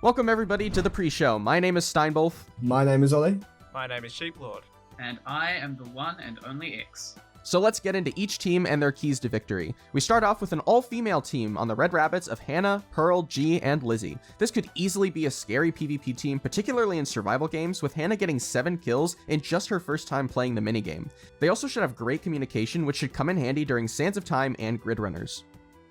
Welcome everybody to the pre-show. My name is Steinbulf. My name is Ollie. My name is Sheeplord. And I am the one and only X. So let's get into each team and their keys to victory. We start off with an all-female team on the Red Rabbits of Hannah, Pearl, G, and Lizzie. This could easily be a scary PvP team, particularly in survival games, with Hannah getting 7 kills in just her first time playing the minigame. They also should have great communication, which should come in handy during Sands of Time and Grid Runners.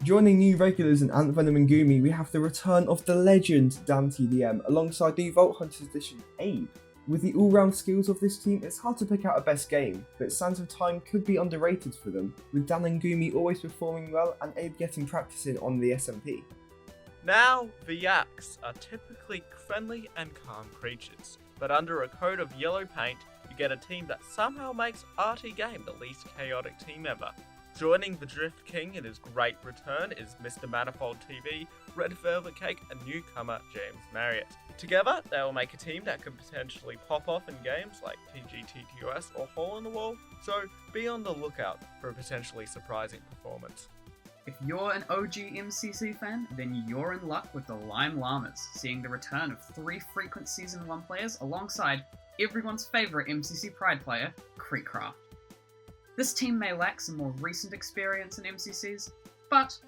Joining new regulars in Ant Venom and Goomy, we have the return of the legend Dan TDM alongside new Vault Hunters Edition Abe. With the all-round skills of this team, it's hard to pick out a best game, but Sands of Time could be underrated for them, with Dan and Goomy always performing well and Abe getting practice in on the SMP. Now, the Yaks are typically friendly and calm creatures, but under a coat of yellow paint, you get a team that somehow makes RT Game the least chaotic team ever. Joining the Drift King in his great return is Mr. Manifold TV, Red Velvet Cake, and newcomer James Marriott. Together, they will make a team that could potentially pop off in games like TGTTOS or Hole in the Wall, so be on the lookout for a potentially surprising performance. If you're an OG MCC fan, then you're in luck with the Lime Llamas, seeing the return of 3 frequent Season 1 players alongside everyone's favourite MCC Pride player, Creekcraft. This team may lack some more recent experience in MCCs, but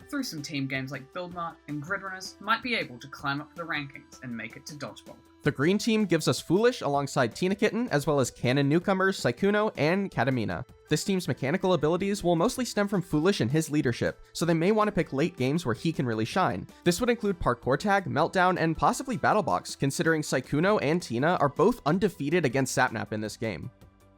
through some team games like Buildmart and Grid Runners, might be able to climb up the rankings and make it to Dodgeball. The green team gives us Foolish alongside Tina Kitten, as well as canon newcomers Saikuno and Katamina. This team's mechanical abilities will mostly stem from Foolish and his leadership, so they may want to pick late games where he can really shine. This would include Parkour Tag, Meltdown, and possibly Battlebox, considering Saikuno and Tina are both undefeated against Sapnap in this game.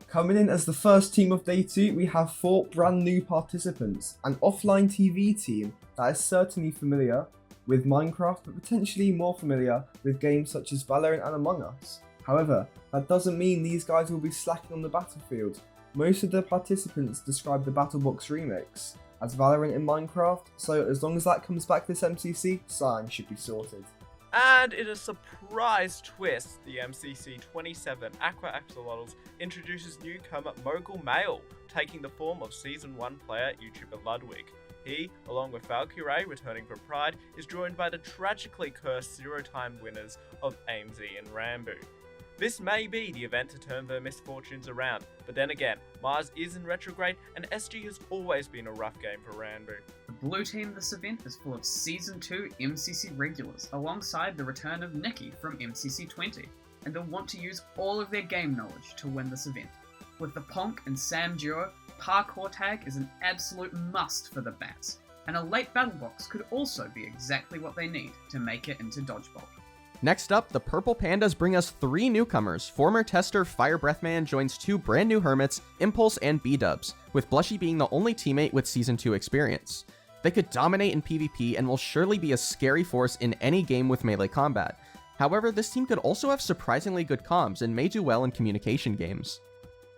Coming in as the first team of day 2, we have 4 brand new participants, an offline TV team that is certainly familiar with Minecraft, but potentially more familiar with games such as Valorant and Among Us. However, that doesn't mean these guys will be slacking on the battlefield. Most of the participants describe the BattleBox remix as Valorant in Minecraft, so as long as that comes back this MCC, sign should be sorted. And in a surprise twist, the MCC 27 Aqua Axolotls introduces newcomer Mogul Male, taking the form of Season 1 player YouTuber Ludwig. He, along with Valkyrie returning from Pride, is joined by the tragically cursed 0-time winners of AIMZ and Ranboo. This may be the event to turn their misfortunes around, but then again, Mars is in retrograde and SG has always been a rough game for Ranboo. The blue team this event is full of Season 2 MCC regulars, alongside the return of Nikki from MCC 20, and they'll want to use all of their game knowledge to win this event. With the Ponk and Sam duo, Parkour Tag is an absolute must for the Bats, and a late battle box could also be exactly what they need to make it into Dodgeball. Next up, the Purple Pandas bring us 3 newcomers. Former tester FireBreathMan joins 2 brand new Hermits, Impulse and B-Dubs, with Blushy being the only teammate with Season 2 experience. They could dominate in PvP and will surely be a scary force in any game with melee combat. However, this team could also have surprisingly good comms and may do well in communication games.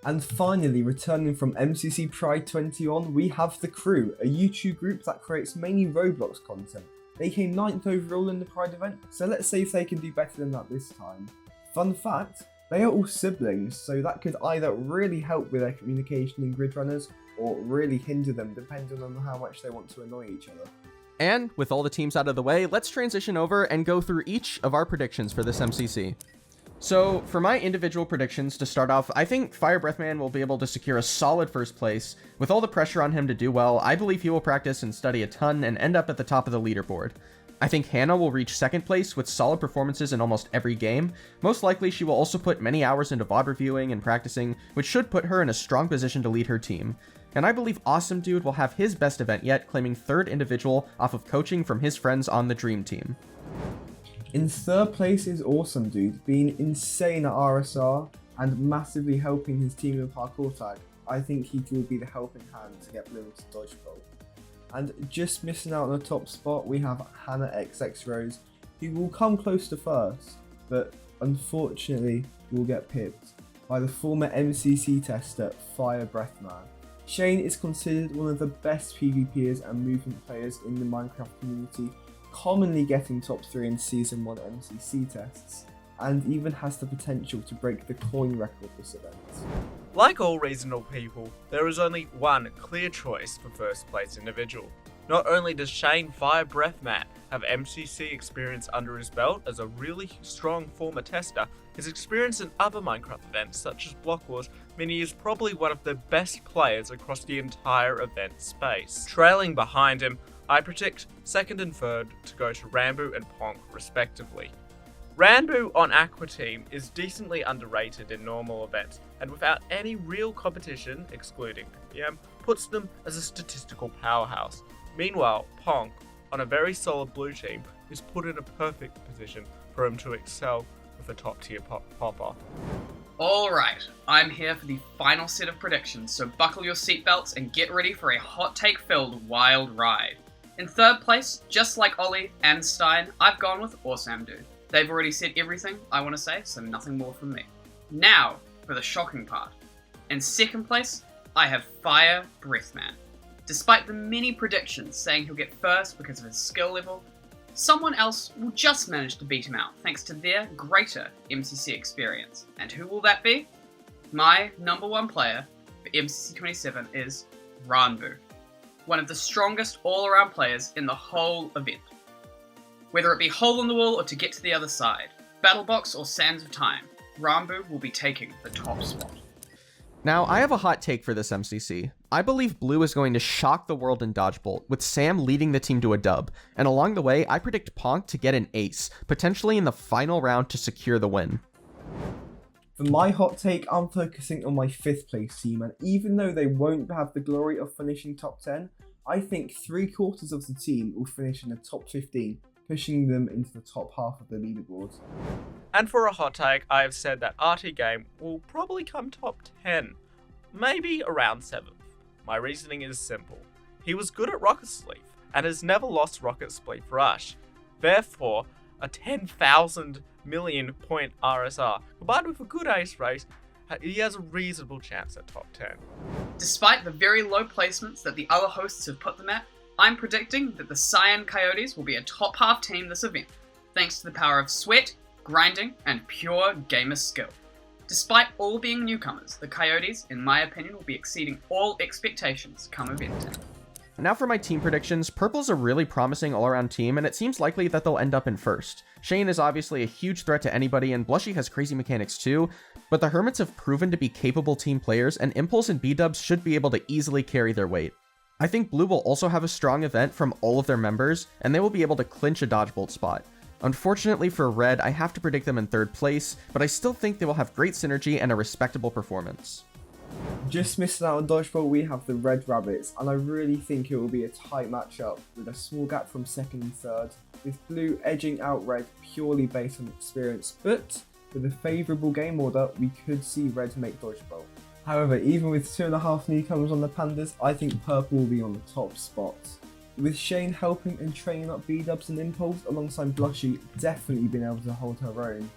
And finally, returning from MCC Pride 21, we have The Crew, a YouTube group that creates mainly Roblox content. They came 9th overall in the Pride event, so let's see if they can do better than that this time. Fun fact, they are all siblings, so that could either really help with their communication in Grid Runners, or really hinder them depending on how much they want to annoy each other. And with all the teams out of the way, let's transition over and go through each of our predictions for this MCC. So, for my individual predictions to start off, I think FireBreathMan will be able to secure a solid first place. With all the pressure on him to do well, I believe he will practice and study a ton and end up at the top of the leaderboard. I think Hannah will reach second place with solid performances in almost every game. Most likely, she will also put many hours into VOD reviewing and practicing, which should put her in a strong position to lead her team. And I believe Awesome Dude will have his best event yet, claiming 3rd individual off of coaching from his friends on the Dream Team. In 3rd place is Awesome Dude, being insane at RSR and massively helping his team in Parkour Tag. I think he will be the helping hand to get Blue to Dodgeball. And just missing out on the top spot, we have Hannah XX Rose, who will come close to 1st, but unfortunately will get pipped by the former MCC tester FireBreathMan. Shane is considered one of the best PvPers and movement players in the Minecraft community, commonly getting top 3 in Season 1 MCC tests, and even has the potential to break the coin record this event. Like all reasonable people, there is only one clear choice for first place individual. Not only does Shane FireBreathMan have MCC experience under his belt as a really strong former tester, his experience in other Minecraft events such as Block Wars mean he is probably one of the best players across the entire event space. Trailing behind him, I predict second and third to go to Ranboo and Ponk respectively. Ranboo on Aqua Team is decently underrated in normal events, and without any real competition, excluding PM, puts them as a statistical powerhouse. Meanwhile, Ponk, on a very solid blue team, is put in a perfect position for him to excel with a top tier popper. Alright, I'm here for the final set of predictions, so buckle your seatbelts and get ready for a hot take filled wild ride. In third place, just like Ollie and Stein, I've gone with Awesome Dude. They've already said everything I want to say, so nothing more from me. Now, for the shocking part. In second place, I have FireBreathMan. Despite the many predictions saying he'll get first because of his skill level, someone else will just manage to beat him out thanks to their greater MCC experience. And who will that be? My number one player for MCC 27 is Ranboo, one of the strongest all-around players in the whole event. Whether it be hole in the wall or to get to the other side, battle box or sands of time, Ranboo will be taking the top spot. Now, I have a hot take for this MCC. I believe Blue is going to shock the world in Dodgebolt, with Sam leading the team to a dub, and along the way, I predict Ponk to get an ace, potentially in the final round to secure the win. For my hot take, I'm focusing on my 5th place team, and even though they won't have the glory of finishing top 10, I think 3/4 of the team will finish in the top 15, pushing them into the top half of the leaderboard. And for a hot take, I have said that RT Game will probably come top 10, maybe around 7th. My reasoning is simple. He was good at Rocket Sleeve, and has never lost Rocket Sleeve Rush. Therefore, a 10,000 million point RSR, combined with a good ace race, he has a reasonable chance at top 10. Despite the very low placements that the other hosts have put them at, I'm predicting that the Cyan Coyotes will be a top half team this event, thanks to the power of sweat, grinding, and pure gamer skill. Despite all being newcomers, the Coyotes, in my opinion, will be exceeding all expectations come event day. Now for my team predictions, Purple's a really promising all-around team, and it seems likely that they'll end up in first. Shane is obviously a huge threat to anybody, and Blushy has crazy mechanics too, but the Hermits have proven to be capable team players, and Impulse and B-Dubs should be able to easily carry their weight. I think Blue will also have a strong event from all of their members, and they will be able to clinch a Dodgebolt spot. Unfortunately for Red, I have to predict them in third place, but I still think they will have great synergy and a respectable performance. Just missing out on Dodgeball, we have the Red Rabbits, and I really think it will be a tight matchup with a small gap from second and third, with Blue edging out Red purely based on experience, but with a favourable game order, we could see Red make Dodgeball. However, even with 2.5 newcomers on the Pandas, I think Purple will be on the top spot. With Shane helping and training up B-Dubs and Impulse alongside Blushy definitely being able to hold her own.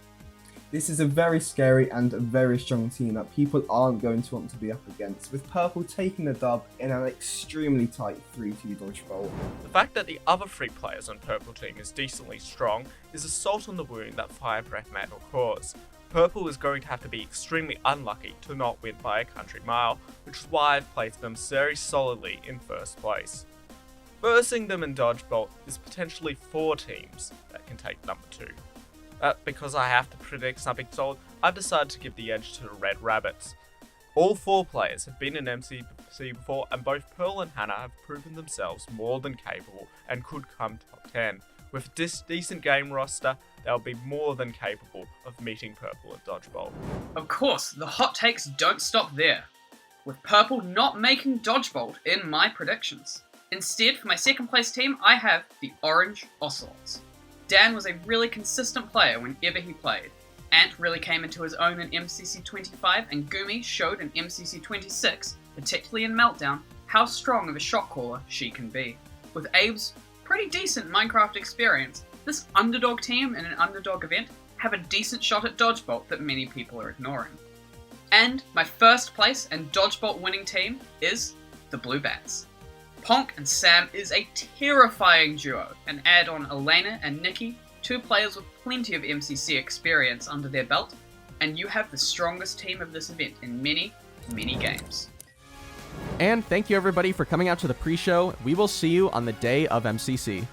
This is a very scary and a very strong team that people aren't going to want to be up against, with Purple taking the dub in an extremely tight 3-2 Dodgeball. The fact that the other 3 players on Purple team is decently strong is a salt on the wound that FireBreathMan will cause. Purple is going to have to be extremely unlucky to not win by a country mile, which is why I've placed them very solidly in first place. Versing them in Dodgebolt is potentially 4 teams that can take number 2. Because I have to predict something solid, I've decided to give the edge to the Red Rabbits. All 4 players have been in MCC before, and both Pearl and Hannah have proven themselves more than capable and could come top 10. With this decent game roster, they'll be more than capable of meeting Purple at Dodgeball. Of course, the hot takes don't stop there, with Purple not making Dodgebolt in my predictions. Instead, for my second place team, I have the Orange Ocelots. Dan was a really consistent player whenever he played. Ant really came into his own in MCC 25, and Gumi showed in MCC 26, particularly in Meltdown, how strong of a shot caller she can be. With Abe's pretty decent Minecraft experience, this underdog team in an underdog event have a decent shot at Dodgebolt that many people are ignoring. And my first place and Dodgebolt winning team is the Blue Bats. Ponk and Sam is a terrifying duo, and add on Elena and Nikki, 2 players with plenty of MCC experience under their belt, and you have the strongest team of this event in many, many games. And thank you everybody for coming out to the pre-show. We will see you on the day of MCC.